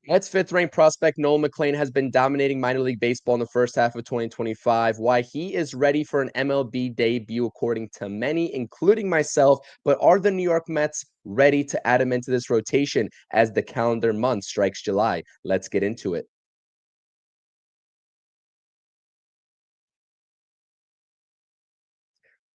Mets fifth-ranked prospect Nolan McLean has been dominating minor league baseball in the first half of 2025. Why he is ready for an MLB debut, according to many, including myself. But are the New York Mets ready to add him into this rotation as the calendar month strikes July? Let's get into it.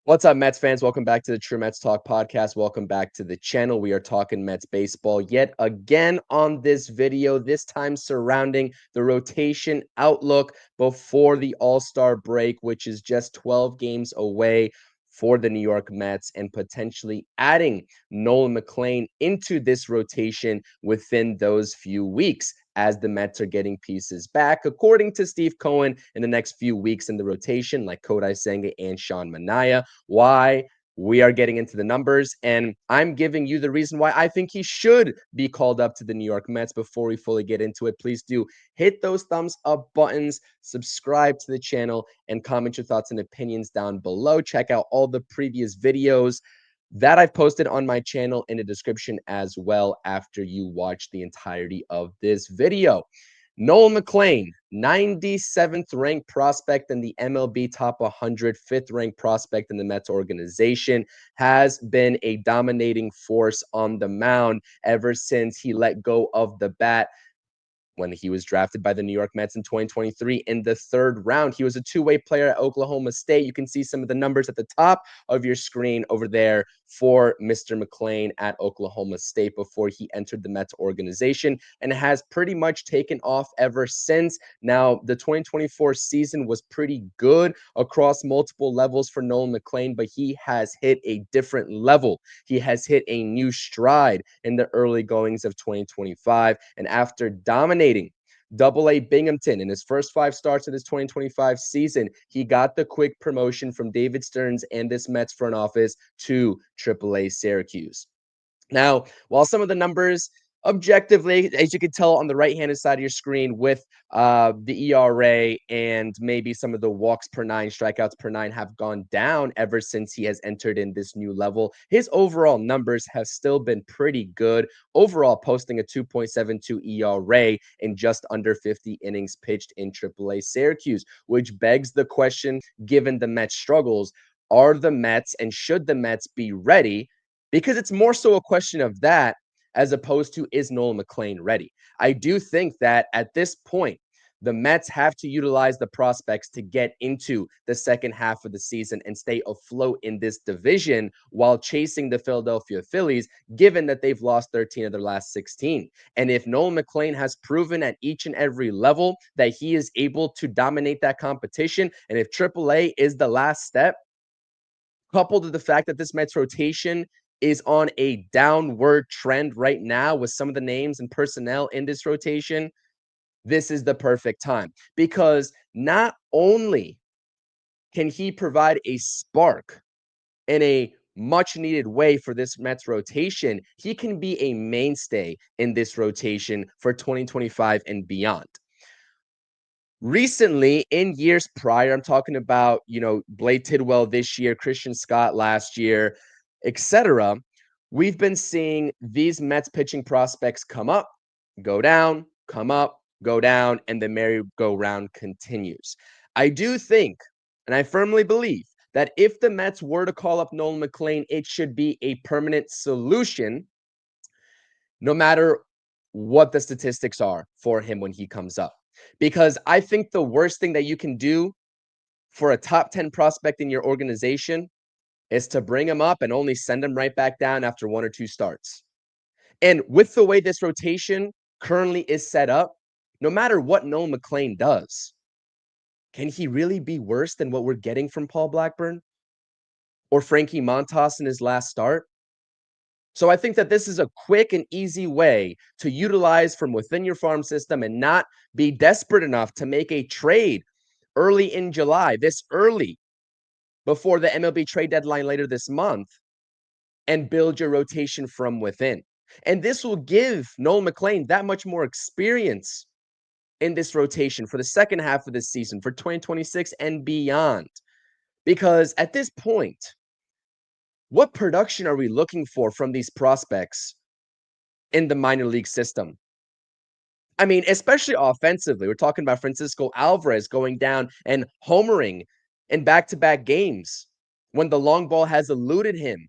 What's up, Mets fans? Welcome back to the True Mets Talk podcast. Welcome back to the channel. We are talking Mets baseball yet again on this video, this time surrounding the rotation outlook before the All-Star break, which is just 12 games away for the New York Mets, and potentially adding Nolan McLean into this rotation within those few weeks as the Mets are getting pieces back, according to Steve Cohen, in the next few weeks in the rotation, like Kodai Senga and Sean Manaea. Why? We are getting into the numbers, and I'm giving you the reason why I think he should be called up to the New York Mets. Before we fully get into it, please do hit those thumbs up buttons, subscribe to the channel, and comment your thoughts and opinions down below. Check out all the previous videos that I've posted on my channel in the description as well after you watch the entirety of this video. Nolan McLean, 97th ranked prospect in the MLB top 100, fifth ranked prospect in the Mets organization, has been a dominating force on the mound ever since he let go of the bat when he was drafted by the New York Mets in 2023 in the third round. He was a two-way player at Oklahoma State. You can see some of the numbers at the top of your screen over there for Mr. McLean at Oklahoma State before he entered the Mets organization, and has pretty much taken off ever since. Now, the 2024 season was pretty good across multiple levels for Nolan McLean, but he has hit a different level. He has hit a new stride in the early goings of 2025, and after dominating Double-A Binghamton in his first 5 starts of this 2025 season, he got the quick promotion from David Stearns and this Mets front office to Triple-A Syracuse. Now, while some of the numbers objectively, as you can tell on the right-handed side of your screen with the ERA and maybe some of the walks per nine, strikeouts per nine have gone down ever since he has entered in this new level, his overall numbers have still been pretty good. Overall, posting a 2.72 ERA in just under 50 innings pitched in AAA Syracuse, which begs the question, given the Mets' struggles, are the Mets and should the Mets be ready? Because it's more so a question of that as opposed to, is Nolan McLean ready? I do think that at this point, the Mets have to utilize the prospects to get into the second half of the season and stay afloat in this division while chasing the Philadelphia Phillies, given that they've lost 13 of their last 16. And if Nolan McLean has proven at each and every level that he is able to dominate that competition, and if AAA is the last step, coupled with the fact that this Mets rotation is on a downward trend right now with some of the names and personnel in this rotation, this is the perfect time, because not only can he provide a spark in a much needed way for this Mets rotation, he can be a mainstay in this rotation for 2025 and beyond. Recently, in years prior, I'm talking about, Blade Tidwell this year, Christian Scott last year, etc. We've been seeing these Mets pitching prospects come up, go down, come up, go down, and the merry-go-round continues. I do think, and I firmly believe, that if the Mets were to call up Nolan McLean, it should be a permanent solution, no matter what the statistics are for him when he comes up. Because I think the worst thing that you can do for a top 10 prospect in your organization is to bring him up and only send him right back down after 1 or 2 starts. And with the way this rotation currently is set up, no matter what Nolan McLean does, can he really be worse than what we're getting from Paul Blackburn or Frankie Montas in his last start? So I think that this is a quick and easy way to utilize from within your farm system and not be desperate enough to make a trade early in July, this early before the MLB trade deadline later this month, and build your rotation from within. And this will give Nolan McLean that much more experience in this rotation for the second half of the season, for 2026 and beyond. Because at this point, what production are we looking for from these prospects in the minor league system? I mean, especially offensively. We're talking about Francisco Alvarez going down and homering in back-to-back games when the long ball has eluded him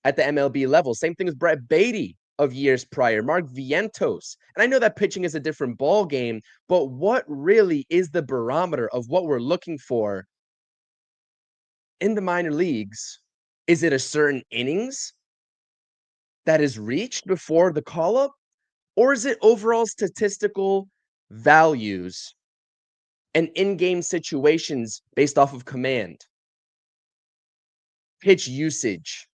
at the MLB level. Same thing with Brett Beatty of years prior, Mark Vientos. And I know that pitching is a different ball game, but what really is the barometer of what we're looking for in the minor leagues? Is it a certain innings that is reached before the call-up? Or is it overall statistical values and in-game situations based off of command, pitch usage,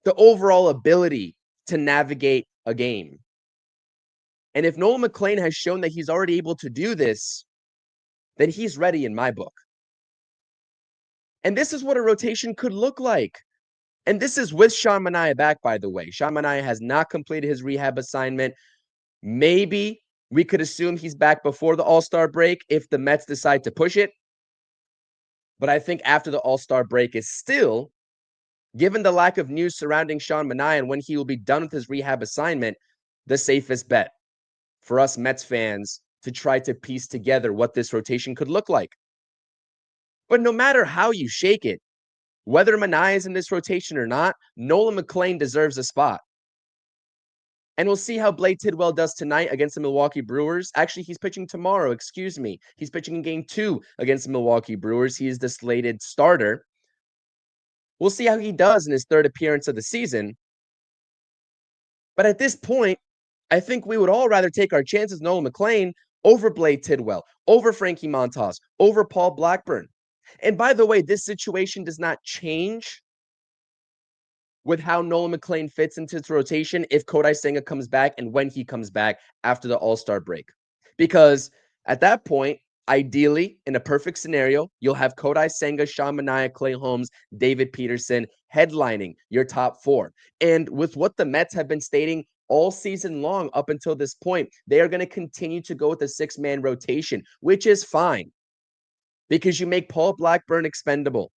the overall ability to navigate a game? And if Nolan McLean has shown that he's already able to do this, then he's ready in my book. And this is what a rotation could look like. And this is with Sean Manaea back, by the way. Sean Manaea has not completed his rehab assignment. Maybe we could assume he's back before the All-Star break if the Mets decide to push it. But I think after the All-Star break is still, given the lack of news surrounding Sean Manaea and when he will be done with his rehab assignment, the safest bet for us Mets fans to try to piece together what this rotation could look like. But no matter how you shake it, whether Manaea is in this rotation or not, Nolan McLean deserves a spot. And we'll see how Blake Tidwell does tonight against the Milwaukee Brewers. Actually, he's pitching tomorrow, excuse me. He's pitching in game 2 against the Milwaukee Brewers. He is the slated starter. We'll see how he does in his third appearance of the season. But at this point, I think we would all rather take our chances Nolan McLean over Blake Tidwell, over Frankie Montas, over Paul Blackburn. And by the way, this situation does not change with how Nolan McLean fits into its rotation if Kodai Senga comes back and when he comes back after the All-Star break. Because at that point, ideally, in a perfect scenario, you'll have Kodai Senga, Sean Manaea, Clay Holmes, David Peterson headlining your top 4. And with what the Mets have been stating all season long up until this point, they are going to continue to go with a 6-man rotation, which is fine because you make Paul Blackburn expendable.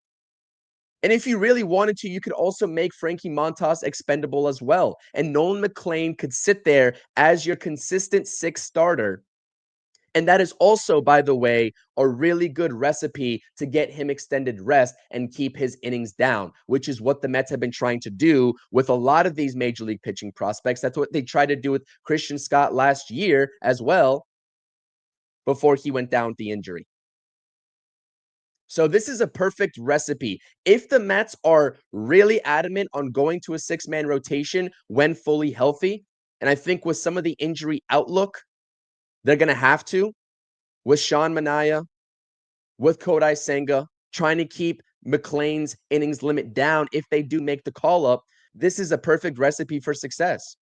And if you really wanted to, you could also make Frankie Montas expendable as well. And Nolan McLean could sit there as your consistent 6th starter. And that is also, by the way, a really good recipe to get him extended rest and keep his innings down, which is what the Mets have been trying to do with a lot of these major league pitching prospects. That's what they tried to do with Christian Scott last year as well, before he went down with the injury. So this is a perfect recipe. If the Mets are really adamant on going to a 6-man rotation when fully healthy, and I think with some of the injury outlook, they're going to have to, with Sean Manaea, with Kodai Senga, trying to keep McLean's innings limit down if they do make the call up, this is a perfect recipe for success.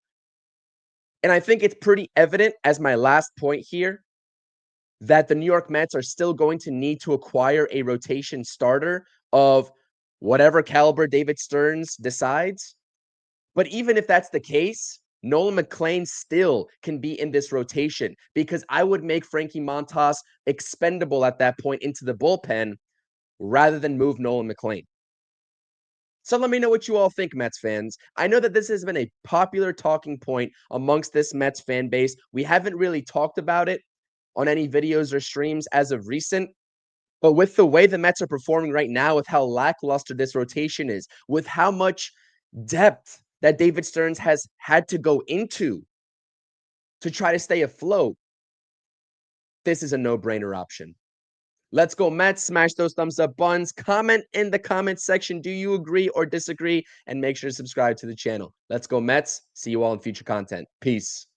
And I think it's pretty evident as my last point here that the New York Mets are still going to need to acquire a rotation starter of whatever caliber David Stearns decides. But even if that's the case, Nolan McLean still can be in this rotation because I would make Frankie Montas expendable at that point into the bullpen rather than move Nolan McLean. So let me know what you all think, Mets fans. I know that this has been a popular talking point amongst this Mets fan base. We haven't really talked about it on any videos or streams as of recent. But with the way the Mets are performing right now, with how lackluster this rotation is, with how much depth that David Stearns has had to go into to try to stay afloat, this is a no-brainer option. Let's go Mets. Smash those thumbs up buttons. Comment in the comment section. Do you agree or disagree? And make sure to subscribe to the channel. Let's go Mets. See you all in future content. Peace.